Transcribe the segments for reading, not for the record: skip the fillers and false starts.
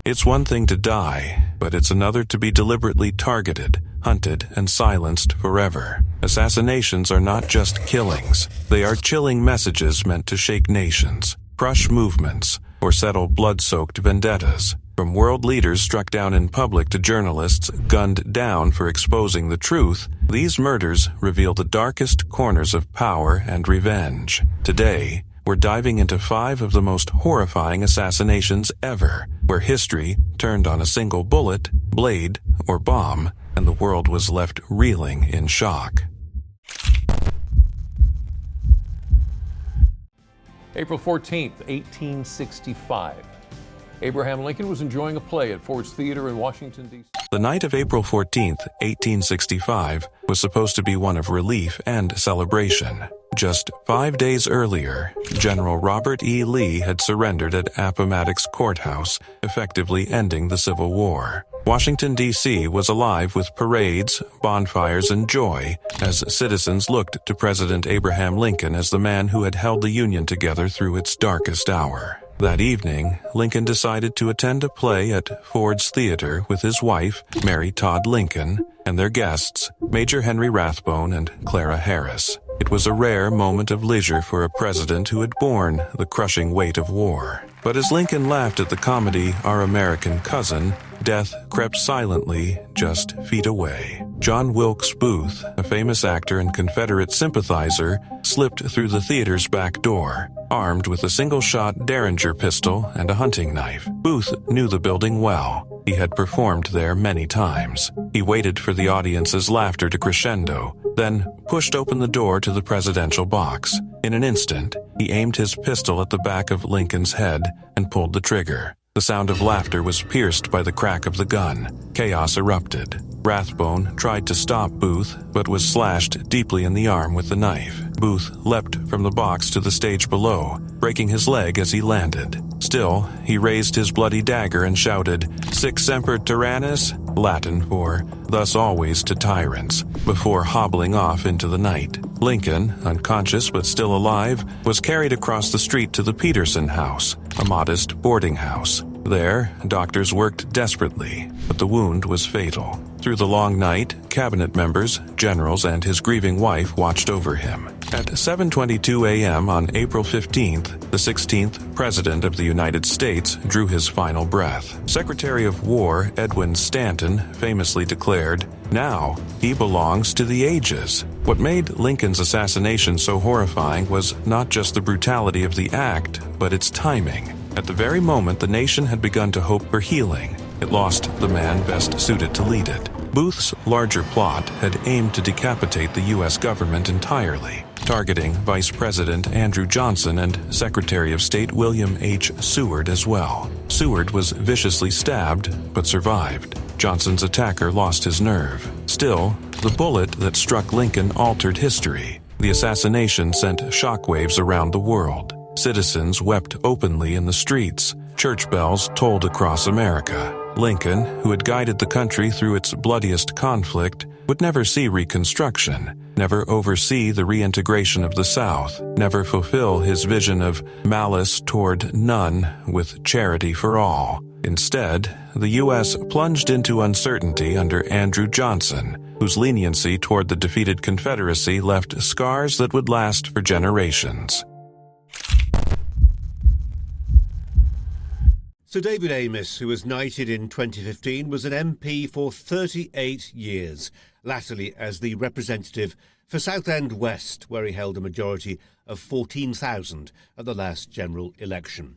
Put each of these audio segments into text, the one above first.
It's one thing to die, but it's another to be deliberately targeted, hunted, and silenced forever. Assassinations are not just killings. They are chilling messages meant to shake nations, crush movements, or settle blood-soaked vendettas. From world leaders struck down in public to journalists gunned down for exposing the truth, these murders reveal the darkest corners of power and revenge. Today, we're diving into 5 of the most horrifying assassinations ever, where history turned on a single bullet, blade, or bomb, and the world was left reeling in shock. April 14th, 1865. Abraham Lincoln was enjoying a play at Ford's Theater in Washington, D.C. The night of April 14th, 1865, was supposed to be one of relief and celebration. Just 5 days earlier, General Robert E. Lee had surrendered at Appomattox Courthouse, effectively ending the Civil War. Washington, D.C. was alive with parades, bonfires, and joy as citizens looked to President Abraham Lincoln as the man who had held the Union together through its darkest hour. That evening, Lincoln decided to attend a play at Ford's Theater with his wife, Mary Todd Lincoln, and their guests, Major Henry Rathbone and Clara Harris. It was a rare moment of leisure for a president who had borne the crushing weight of war. But as Lincoln laughed at the comedy Our American Cousin, death crept silently just feet away. John Wilkes Booth, a famous actor and Confederate sympathizer, slipped through the theater's back door, armed with a single-shot Derringer pistol and a hunting knife. Booth knew the building well. He had performed there many times. He waited for the audience's laughter to crescendo, then pushed open the door to the presidential box. In an instant, he aimed his pistol at the back of Lincoln's head and pulled the trigger. The sound of laughter was pierced by the crack of the gun. Chaos erupted. Rathbone tried to stop Booth, but was slashed deeply in the arm with the knife. Booth leapt from the box to the stage below, breaking his leg as he landed. Still, he raised his bloody dagger and shouted, "Sic semper tyrannis," Latin for "thus always to tyrants," before hobbling off into the night. Lincoln, unconscious but still alive, was carried across the street to the Peterson House, a modest boarding house. There, doctors worked desperately, but the wound was fatal. Through the long night, cabinet members, generals, and his grieving wife watched over him. At 7:22 a.m. on April 15th, the 16th President of the United States drew his final breath. Secretary of War Edwin Stanton famously declared, "Now, he belongs to the ages." What made Lincoln's assassination so horrifying was not just the brutality of the act, but its timing. At the very moment the nation had begun to hope for healing, it lost the man best suited to lead it. Booth's larger plot had aimed to decapitate the U.S. government entirely, targeting Vice President Andrew Johnson and Secretary of State William H. Seward as well. Seward was viciously stabbed, but survived. Johnson's attacker lost his nerve. Still, the bullet that struck Lincoln altered history. The assassination sent shockwaves around the world. Citizens wept openly in the streets. Church bells tolled across America. Lincoln, who had guided the country through its bloodiest conflict, would never see Reconstruction, never oversee the reintegration of the South, never fulfill his vision of malice toward none with charity for all. Instead, the U.S. plunged into uncertainty under Andrew Johnson, whose leniency toward the defeated Confederacy left scars that would last for generations. Sir David Amess, who was knighted in 2015, was an MP for 38 years, latterly as the representative for Southend West, where he held a majority of 14,000 at the last general election.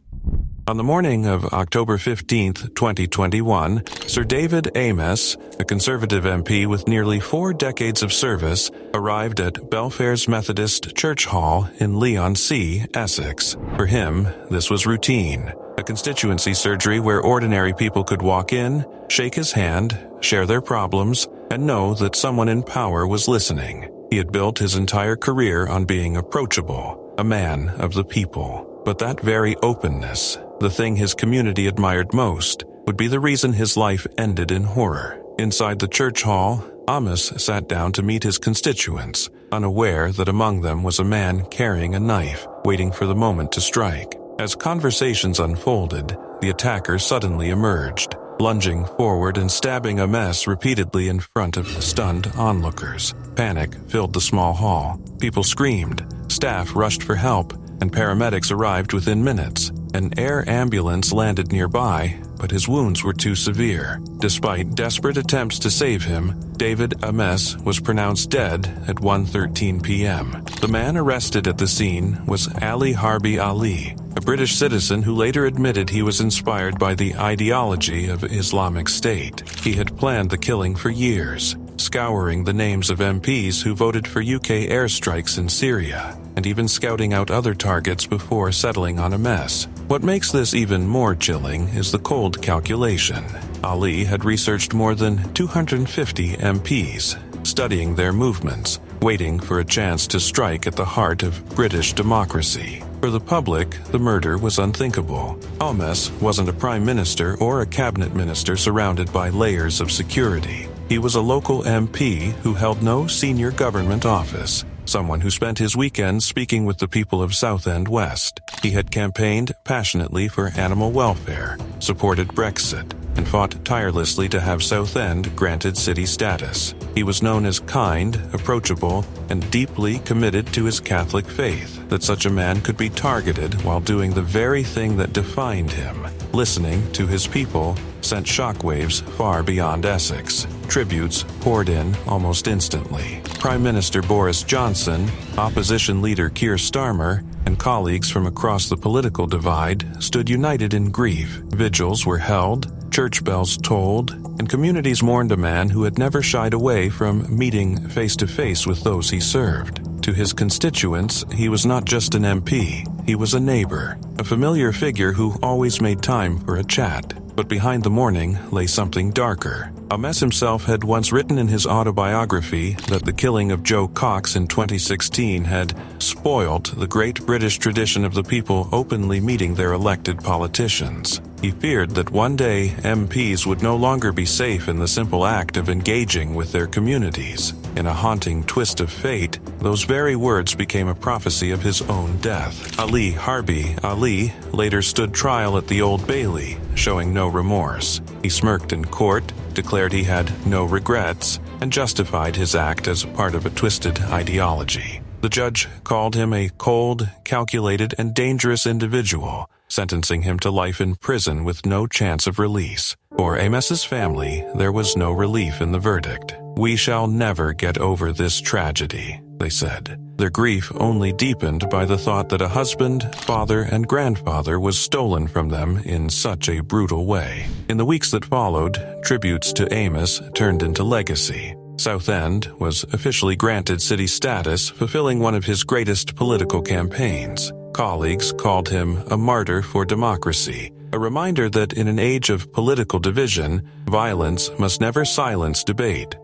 On the morning of October 15th, 2021, Sir David Amess, a Conservative MP with nearly 4 decades of service, arrived at Belfair's Methodist Church Hall in Leigh-on-Sea, Essex. For him, this was routine. A constituency surgery where ordinary people could walk in, shake his hand, share their problems, and know that someone in power was listening. He had built his entire career on being approachable, a man of the people. But that very openness, the thing his community admired most, would be the reason his life ended in horror. Inside the church hall, Amess sat down to meet his constituents, unaware that among them was a man carrying a knife, waiting for the moment to strike. As conversations unfolded, the attacker suddenly emerged, lunging forward and stabbing Amess repeatedly in front of stunned onlookers. Panic filled the small hall. People screamed, staff rushed for help, and paramedics arrived within minutes. An air ambulance landed nearby, but his wounds were too severe. Despite desperate attempts to save him, David Amess was pronounced dead at 1:13 p.m. The man arrested at the scene was Ali Harbi Ali, a British citizen who later admitted he was inspired by the ideology of Islamic State. He had planned the killing for years, scouring the names of MPs who voted for UK airstrikes in Syria, and even scouting out other targets before settling on Amess. What makes this even more chilling is the cold calculation. Ali had researched more than 250 MPs, studying their movements, waiting for a chance to strike at the heart of British democracy. For the public, the murder was unthinkable. Amess wasn't a prime minister or a cabinet minister surrounded by layers of security. He was a local MP who held no senior government office, someone who spent his weekends speaking with the people of Southend West. He had campaigned passionately for animal welfare, supported Brexit, and fought tirelessly to have Southend granted city status. He was known as kind, approachable, and deeply committed to his Catholic faith. That such a man could be targeted while doing the very thing that defined him, listening to his people, sent shockwaves far beyond Essex. Tributes poured in almost instantly. Prime Minister Boris Johnson, opposition leader Keir Starmer, and colleagues from across the political divide stood united in grief. Vigils were held, church bells tolled, and communities mourned a man who had never shied away from meeting face-to-face with those he served. To his constituents, he was not just an MP, he was a neighbor, a familiar figure who always made time for a chat. But behind the mourning lay something darker. Amess himself had once written in his autobiography that the killing of Joe Cox in 2016 had spoiled the great British tradition of the people openly meeting their elected politicians. He feared that one day MPs would no longer be safe in the simple act of engaging with their communities. In a haunting twist of fate, those very words became a prophecy of his own death. Ali Harbi Ali later stood trial at the Old Bailey, showing no remorse. He smirked in court, declared he had no regrets, and justified his act as part of a twisted ideology. The judge called him a cold, calculated, and dangerous individual, sentencing him to life in prison with no chance of release. For Amess's family, there was no relief in the verdict. "We shall never get over this tragedy," they said. Their grief only deepened by the thought that a husband, father, and grandfather was stolen from them in such a brutal way. In the weeks that followed, tributes to Amess turned into legacy. Southend was officially granted city status, fulfilling one of his greatest political campaigns. Colleagues called him a martyr for democracy, a reminder that in an age of political division, violence must never silence debate.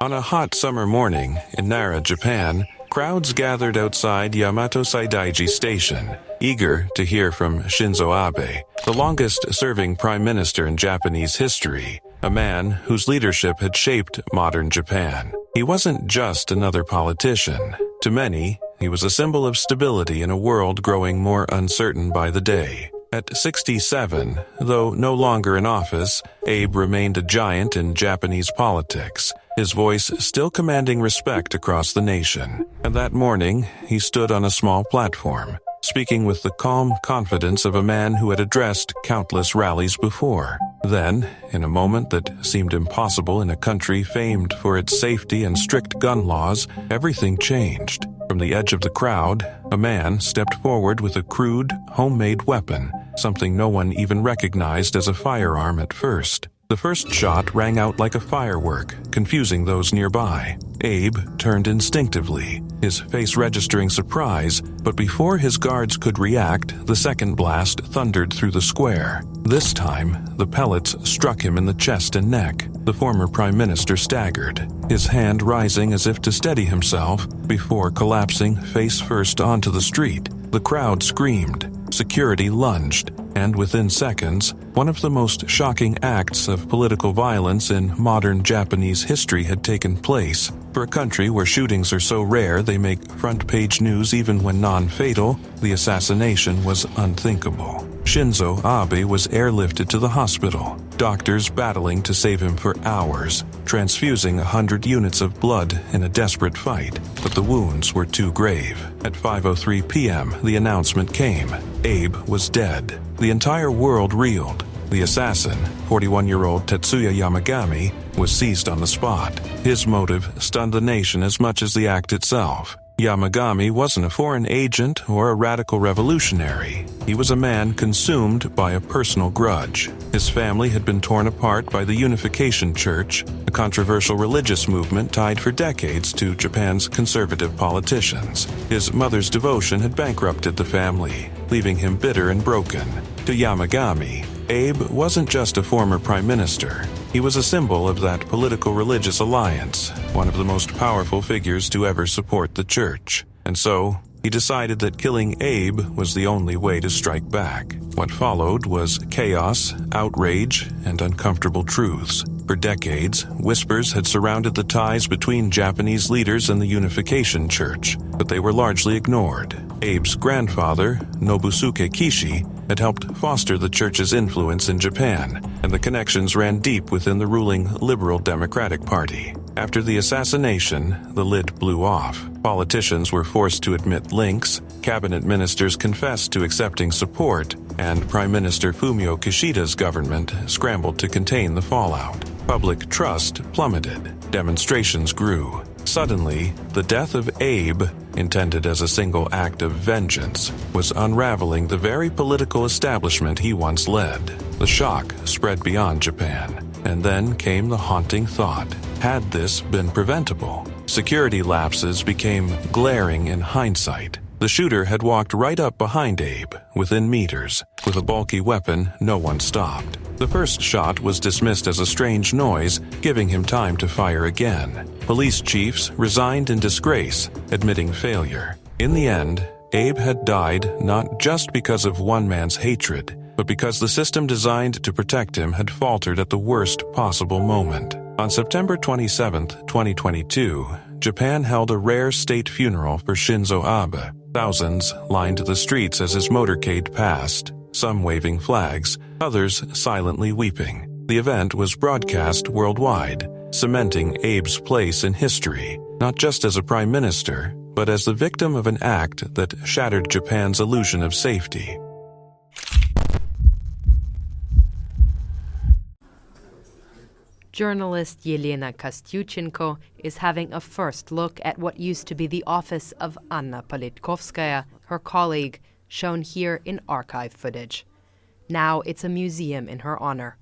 On a hot summer morning in Nara, Japan, crowds gathered outside Yamato Saidaiji Station, eager to hear from Shinzo Abe, the longest-serving prime minister in Japanese history, a man whose leadership had shaped modern Japan. He wasn't just another politician. To many, he was a symbol of stability in a world growing more uncertain by the day. At 67, though no longer in office, Abe remained a giant in Japanese politics, his voice still commanding respect across the nation. And that morning, he stood on a small platform, speaking with the calm confidence of a man who had addressed countless rallies before. Then, in a moment that seemed impossible in a country famed for its safety and strict gun laws, everything changed. From the edge of the crowd, a man stepped forward with a crude, homemade weapon, something no one even recognized as a firearm at first. The first shot rang out like a firework, confusing those nearby. Abe turned instinctively, his face registering surprise, but before his guards could react, the second blast thundered through the square. This time, the pellets struck him in the chest and neck. The former prime minister staggered, his hand rising as if to steady himself before collapsing face first onto the street. The crowd screamed. security lunged, and within seconds, one of the most shocking acts of political violence in modern Japanese history had taken place. For a country where shootings are so rare they make front-page news even when non-fatal, the assassination was unthinkable. Shinzo Abe was airlifted to the hospital, doctors battling to save him for hours, transfusing 100 units of blood in a desperate fight, but the wounds were too grave. At 5:03 p.m., the announcement came. Abe was dead. The entire world reeled. The assassin, 41-year-old Tetsuya Yamagami, was seized on the spot. His motive stunned the nation as much as the act itself. Yamagami wasn't a foreign agent or a radical revolutionary. He was a man consumed by a personal grudge. His family had been torn apart by the Unification Church, a controversial religious movement tied for decades to Japan's conservative politicians. His mother's devotion had bankrupted the family, leaving him bitter and broken. To Yamagami, Abe wasn't just a former prime minister. He was a symbol of that political-religious alliance, one of the most powerful figures to ever support the church. And so, he decided that killing Abe was the only way to strike back. What followed was chaos, outrage, and uncomfortable truths. For decades, whispers had surrounded the ties between Japanese leaders and the Unification Church, but they were largely ignored. Abe's grandfather, Nobusuke Kishi, had helped foster the church's influence in Japan, and the connections ran deep within the ruling Liberal Democratic Party. After the assassination, the lid blew off. Politicians were forced to admit links, cabinet ministers confessed to accepting support, and Prime Minister Fumio Kishida's government scrambled to contain the fallout. Public trust plummeted. Demonstrations grew. Suddenly, the death of Abe, intended as a single act of vengeance, was unraveling the very political establishment he once led. The shock spread beyond Japan, and then came the haunting thought: had this been preventable? Security lapses became glaring in hindsight. The shooter had walked right up behind Abe, within meters. With a bulky weapon, no one stopped. The first shot was dismissed as a strange noise, giving him time to fire again. Police chiefs resigned in disgrace, admitting failure. In the end, Abe had died not just because of one man's hatred, but because the system designed to protect him had faltered at the worst possible moment. On September 27, 2022, Japan held a rare state funeral for Shinzo Abe. Thousands lined the streets as his motorcade passed, some waving flags, others silently weeping. The event was broadcast worldwide, cementing Abe's place in history, not just as a prime minister, but as the victim of an act that shattered Japan's illusion of safety. Journalist Yelena Kostyuchenko is having a first look at what used to be the office of Anna Politkovskaya, her colleague, shown here in archive footage. Now it's a museum in her honor.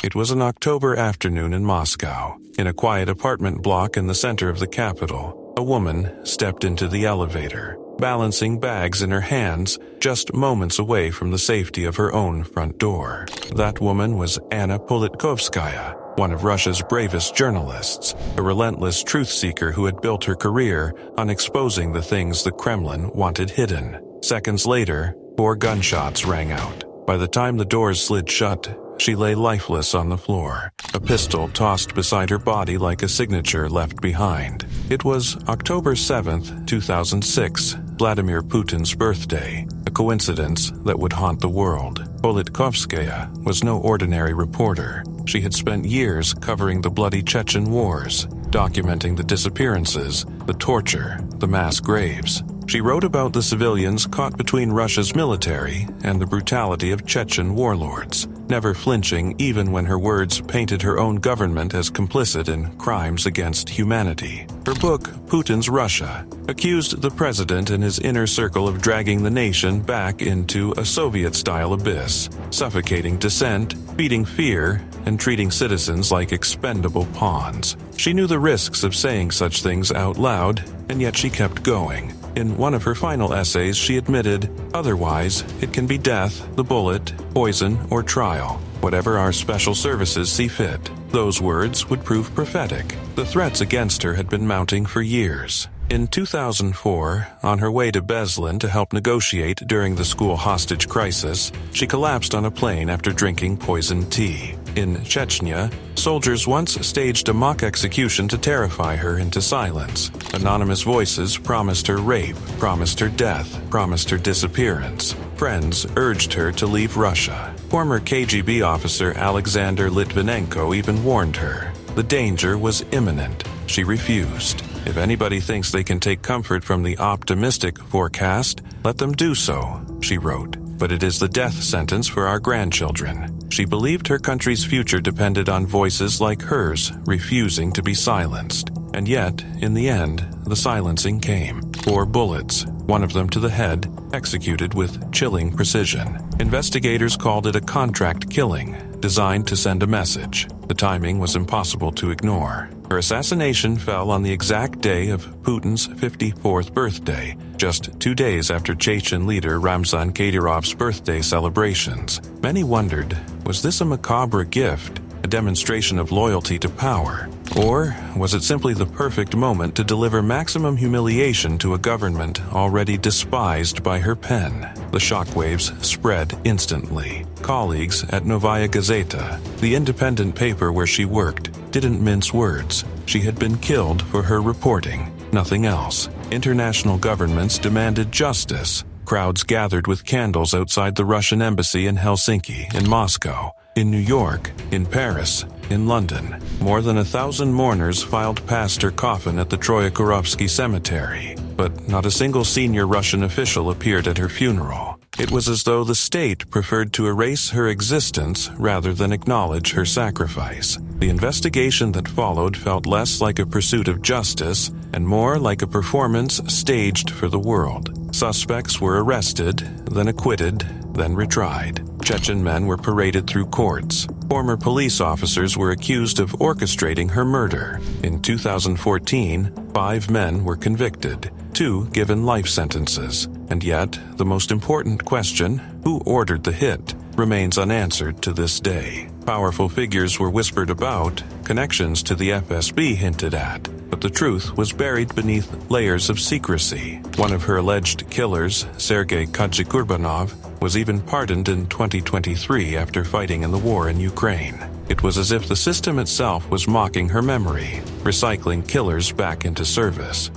It was an October afternoon in Moscow. In a quiet apartment block in the center of the capital, a woman stepped into the elevator, balancing bags in her hands, just moments away from the safety of her own front door. That woman was Anna Politkovskaya, one of Russia's bravest journalists, a relentless truth seeker who had built her career on exposing the things the Kremlin wanted hidden. Seconds later, 4 gunshots rang out. By the time the doors slid shut, she lay lifeless on the floor, a pistol tossed beside her body like a signature left behind. It was October 7th, 2006, Vladimir Putin's birthday, a coincidence that would haunt the world. Politkovskaya was no ordinary reporter. She had spent years covering the bloody Chechen wars, documenting the disappearances, the torture, the mass graves. She wrote about the civilians caught between Russia's military and the brutality of Chechen warlords, never flinching even when her words painted her own government as complicit in crimes against humanity. Her book, Putin's Russia, accused the president and his inner circle of dragging the nation back into a Soviet-style abyss, suffocating dissent, feeding fear, and treating citizens like expendable pawns. She knew the risks of saying such things out loud, and yet she kept going. In one of her final essays, she admitted, "Otherwise, it can be death, the bullet, poison, or trial. Whatever our special services see fit." Those words would prove prophetic. The threats against her had been mounting for years. In 2004, on her way to Beslan to help negotiate during the school hostage crisis, she collapsed on a plane after drinking poisoned tea. In Chechnya, soldiers once staged a mock execution to terrify her into silence. Anonymous voices promised her rape, promised her death, promised her disappearance. Friends urged her to leave Russia. Former KGB officer Alexander Litvinenko even warned her. The danger was imminent. She refused. If anybody thinks they can take comfort from the optimistic forecast, let them do so, she wrote. But it is the death sentence for our grandchildren. She believed her country's future depended on voices like hers refusing to be silenced. And yet, in the end, the silencing came. 4 bullets, one of them to the head, executed with chilling precision. Investigators called it a contract killing, designed to send a message. The timing was impossible to ignore. Her assassination fell on the exact day of Putin's 54th birthday, just 2 days after Chechen leader Ramzan Kadyrov's birthday celebrations. Many wondered, was this a macabre gift, a demonstration of loyalty to power? Or was it simply the perfect moment to deliver maximum humiliation to a government already despised by her pen? The shockwaves spread instantly. Colleagues at Novaya Gazeta, the independent paper where she worked, didn't mince words. She had been killed for her reporting, nothing else. International governments demanded justice. Crowds gathered with candles outside the Russian embassy in Helsinki, in Moscow, in New York, in Paris, in London. More than 1,000 mourners filed past her coffin at the Troyekurovsky cemetery, but not a single senior Russian official appeared at her funeral. It was as though the state preferred to erase her existence rather than acknowledge her sacrifice. The investigation that followed felt less like a pursuit of justice and more like a performance staged for the world. Suspects were arrested, then acquitted, then retried. Chechen men were paraded through courts. Former police officers were accused of orchestrating her murder. In 2014, 5 men were convicted, 2 given life sentences. And yet, the most important question, who ordered the hit, remains unanswered to this day. Powerful figures were whispered about, connections to the FSB hinted at, but the truth was buried beneath layers of secrecy. One of her alleged killers, Sergei Kadjikurbanov, was even pardoned in 2023 after fighting in the war in Ukraine. It was as if the system itself was mocking her memory, recycling killers back into service.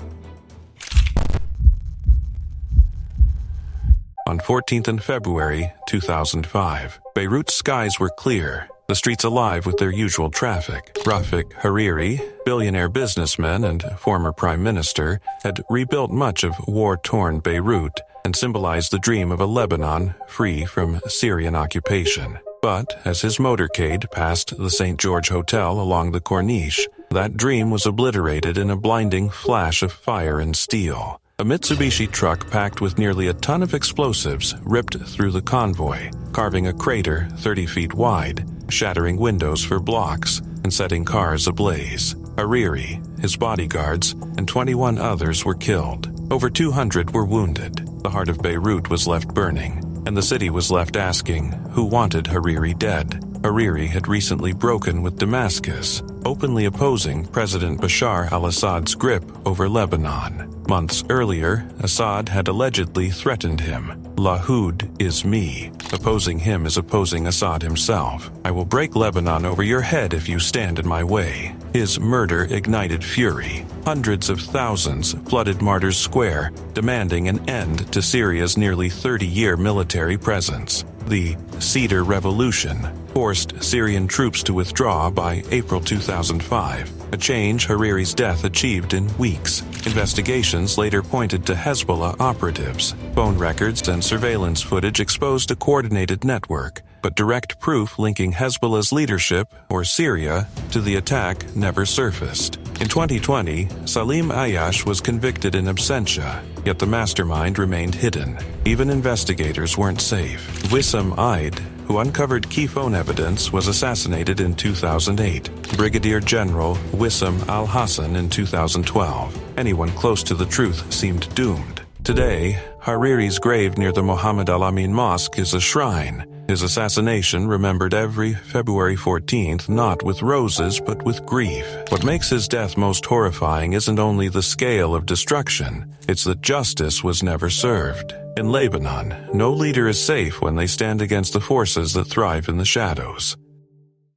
On 14th and February 2005, Beirut's skies were clear, the streets alive with their usual traffic. Rafik Hariri, billionaire businessman and former prime minister, had rebuilt much of war-torn Beirut and symbolized the dream of a Lebanon free from Syrian occupation. But as his motorcade passed the St. George Hotel along the Corniche, that dream was obliterated in a blinding flash of fire and steel. A Mitsubishi truck packed with nearly a ton of explosives ripped through the convoy, carving a crater 30 feet wide, shattering windows for blocks, and setting cars ablaze. Hariri, his bodyguards, and 21 others were killed. Over 200 were wounded. The heart of Beirut was left burning, and the city was left asking who wanted Hariri dead. Hariri had recently broken with Damascus, openly opposing President Bashar al-Assad's grip over Lebanon. Months earlier, Assad had allegedly threatened him. Lahoud is me. Opposing him is opposing Assad himself. I will break Lebanon over your head if you stand in my way. His murder ignited fury. Hundreds of thousands flooded Martyrs Square, demanding an end to Syria's nearly 30-year military presence. The Cedar Revolution forced Syrian troops to withdraw by April 2005, a change Hariri's death achieved in weeks. Investigations later pointed to Hezbollah operatives. Phone records and surveillance footage exposed a coordinated network, but direct proof linking Hezbollah's leadership, or Syria, to the attack never surfaced. In 2020, Salim Ayash was convicted in absentia, yet the mastermind remained hidden. Even investigators weren't safe. Wissam Eid, who uncovered key phone evidence, was assassinated in 2008. Brigadier General Wissam al-Hassan in 2012. Anyone close to the truth seemed doomed. Today, Hariri's grave near the Mohammed Al-Amin Mosque is a shrine. His assassination remembered every February 14th not with roses but with grief. What makes his death most horrifying isn't only the scale of destruction, it's that justice was never served. In Lebanon, no leader is safe when they stand against the forces that thrive in the shadows.